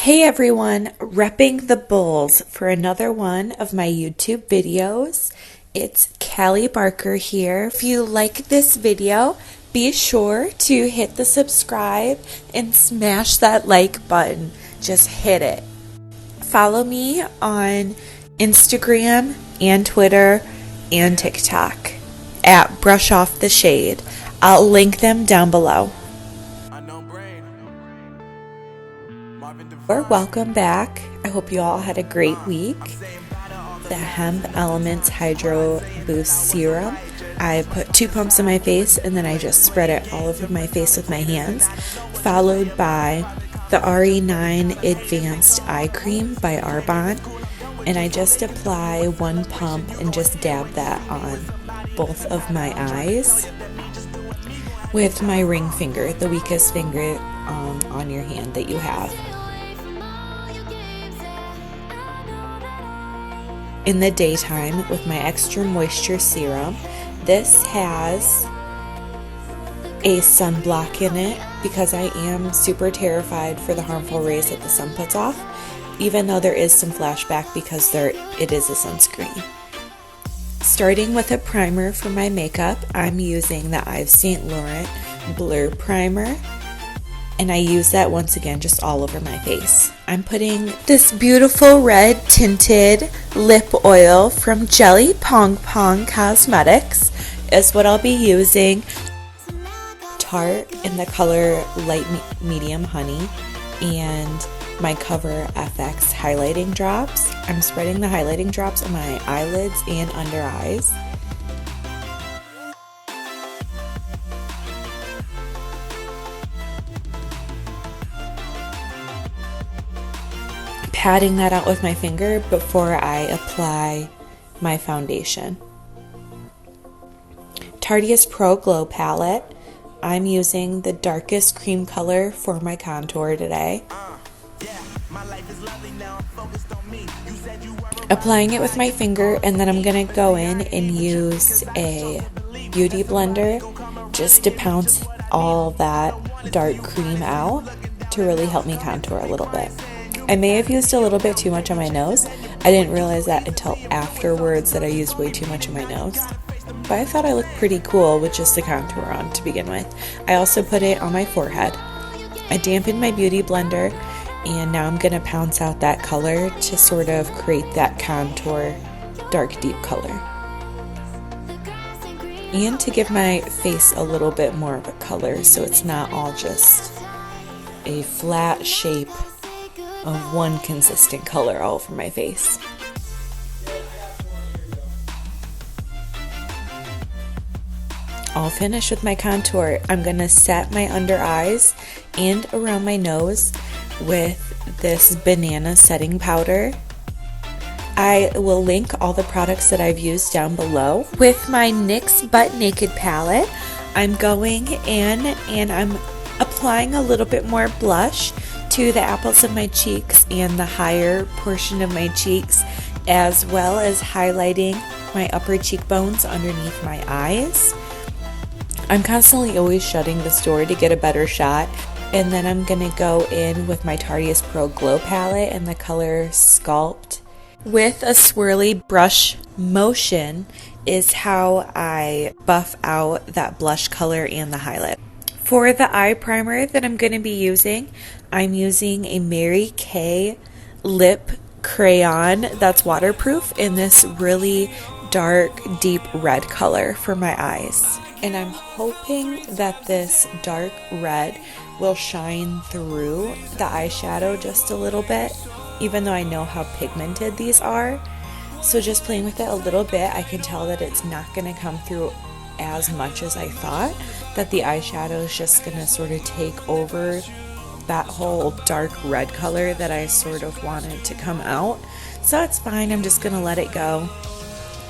Hey everyone, repping the bulls for another one of my YouTube videos. It's Callie Barker here. If you like this video, be sure to hit the subscribe and smash that like button. Just hit it. Follow me on Instagram and Twitter and TikTok at Brush Off the Shade. I'll link them down below. Welcome back. I hope you all had a great week. The Hemp Elements Hydro Boost Serum. I put 2 pumps on my face and then I just spread it all over my face with my hands, followed by the RE9 Advanced Eye Cream by Arbonne, and I just apply 1 pump and just dab that on both of my eyes with my ring finger, the weakest finger on your hand that you have. In the daytime with my extra moisture serum. This has a sunblock in it because I am super terrified for the harmful rays that the sun puts off, even though there is some flashback because it is a sunscreen. Starting with a primer for my makeup, I'm using the Yves Saint Laurent Blur Primer. And I use that once again just all over my face. I'm putting this beautiful red tinted lip oil from Jelly Pong Cosmetics is what I'll be using. Tarte in the color light medium honey and my Cover FX highlighting drops. I'm spreading the highlighting drops on my eyelids and under eyes. Patting that out with my finger before I apply my foundation. Tartiest Pro Glow Palette. I'm using the darkest cream color for my contour today. Applying it with my finger, and then I'm going to go in and use a beauty blender just to pounce all that dark cream out to really help me contour a little bit. I may have used a little bit too much on my nose. I didn't realize that until afterwards that I used way too much on my nose. But I thought I looked pretty cool with just the contour on to begin with. I also put it on my forehead. I dampened my beauty blender and now I'm going to pounce out that color to sort of create that contour dark deep color. And to give my face a little bit more of a color so it's not all just a flat shape of one consistent color all over my face. All finished with my contour. I'm going to set my under eyes and around my nose with this banana setting powder. I will link all the products that I've used down below. With my NYX Butt Naked palette, I'm going in and I'm applying a little bit more blush to the apples of my cheeks and the higher portion of my cheeks, as well as highlighting my upper cheekbones underneath my eyes. I'm constantly always shutting this door to get a better shot, and then I'm going to go in with my Tartiest Pro Glow palette in the color Sculpt. With a swirly brush motion is how I buff out that blush color and the highlight. For the eye primer that I'm going to be using, I'm using a Mary Kay lip crayon that's waterproof in this really dark, deep red color for my eyes. And I'm hoping that this dark red will shine through the eyeshadow just a little bit, even though I know how pigmented these are. So just playing with it a little bit, I can tell that it's not going to come through as much as I thought, that the eyeshadow is just going to sort of take over that whole dark red color that I sort of wanted to come out. So it's fine, I'm just going to let it go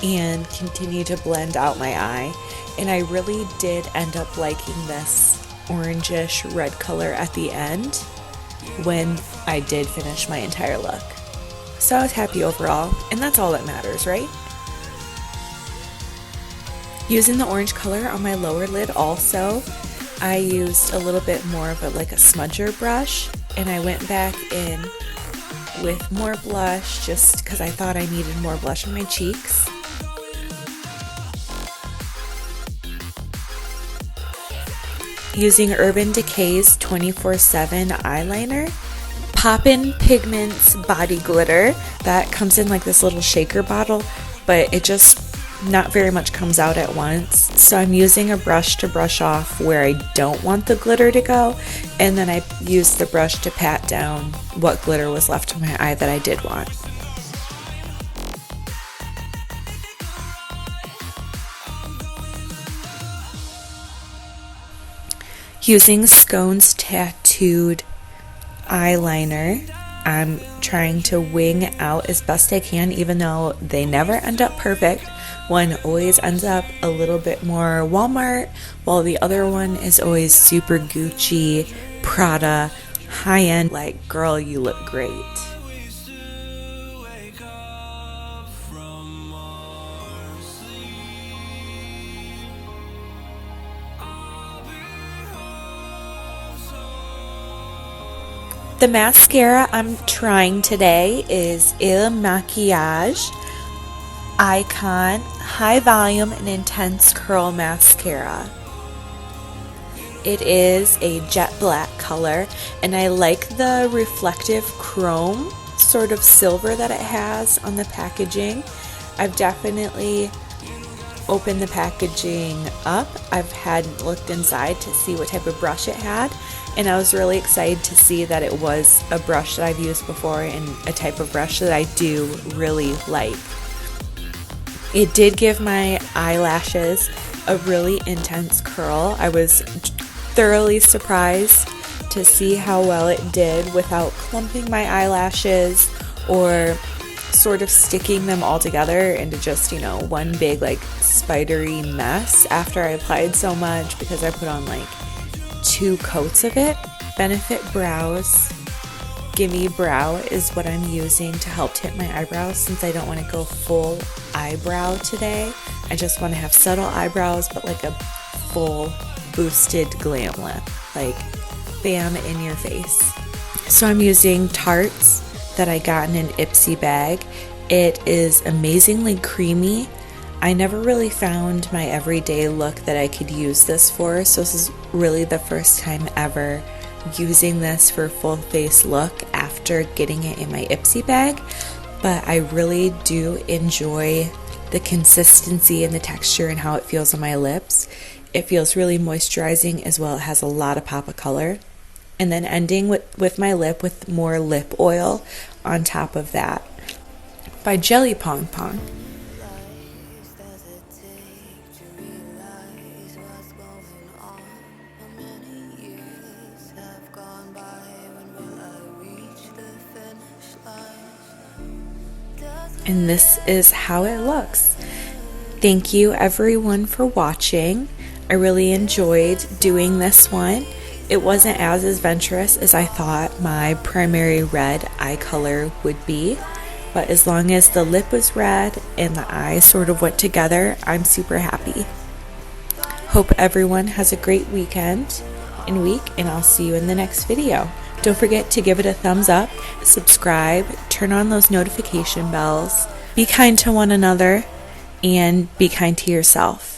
and continue to blend out my eye. And I really did end up liking this orangish red color at the end when I did finish my entire look. So I was happy overall, and that's all that matters, right? Using the orange color on my lower lid also, I used a little bit more of like a smudger brush and I went back in with more blush just because I thought I needed more blush on my cheeks. Using Urban Decay's 24/7 eyeliner. Poppin' Pigments Body Glitter. That comes in like this little shaker bottle, but it just not very much comes out at once. So I'm using a brush to brush off where I don't want the glitter to go, and then I use the brush to pat down what glitter was left on my eye that I did want. Using Scone's Tattooed eyeliner, I'm trying to wing out as best I can, even though they never end up perfect. One always ends up a little bit more Walmart, while the other one is always super Gucci, Prada, high-end, like, girl, you look great. The mascara I'm trying today is Il Maquillage Icon High Volume and Intense Curl Mascara. It is a jet black color, and I like the reflective chrome sort of silver that it has on the packaging. I've definitely opened the packaging up. I've hadn't looked inside to see what type of brush it had, and I was really excited to see that it was a brush that I've used before and a type of brush that I do really like. It did give my eyelashes a really intense curl. I was thoroughly surprised to see how well it did without clumping my eyelashes or sort of sticking them all together into just, you know, one big like spidery mess after I applied so much, because I put on like 2 coats of it. Benefit Brows Gimme Brow is what I'm using to help tint my eyebrows, since I don't want to go full eyebrow today. I just want to have subtle eyebrows, but like a full boosted glam lip, like bam in your face. So I'm using Tarte's that I got in an Ipsy bag. It is amazingly creamy. I never really found my everyday look that I could use this for, so this is really the first time ever using this for a full face look after getting it in my Ipsy bag. But I really do enjoy the consistency and the texture and how it feels on my lips. It feels really moisturizing as well. It has a lot of pop of color. And then ending with my lip with more lip oil on top of that by Jelly Pong Pong. And this is how it looks. Thank you everyone for watching. I really enjoyed doing this one. It wasn't as adventurous as I thought my primary red eye color would be, but as long as the lip was red and the eye sort of went together, I'm super happy. Hope everyone has a great weekend and week, and I'll see you in the next video. Don't forget to give it a thumbs up, subscribe, turn on those notification bells, be kind to one another, and be kind to yourself.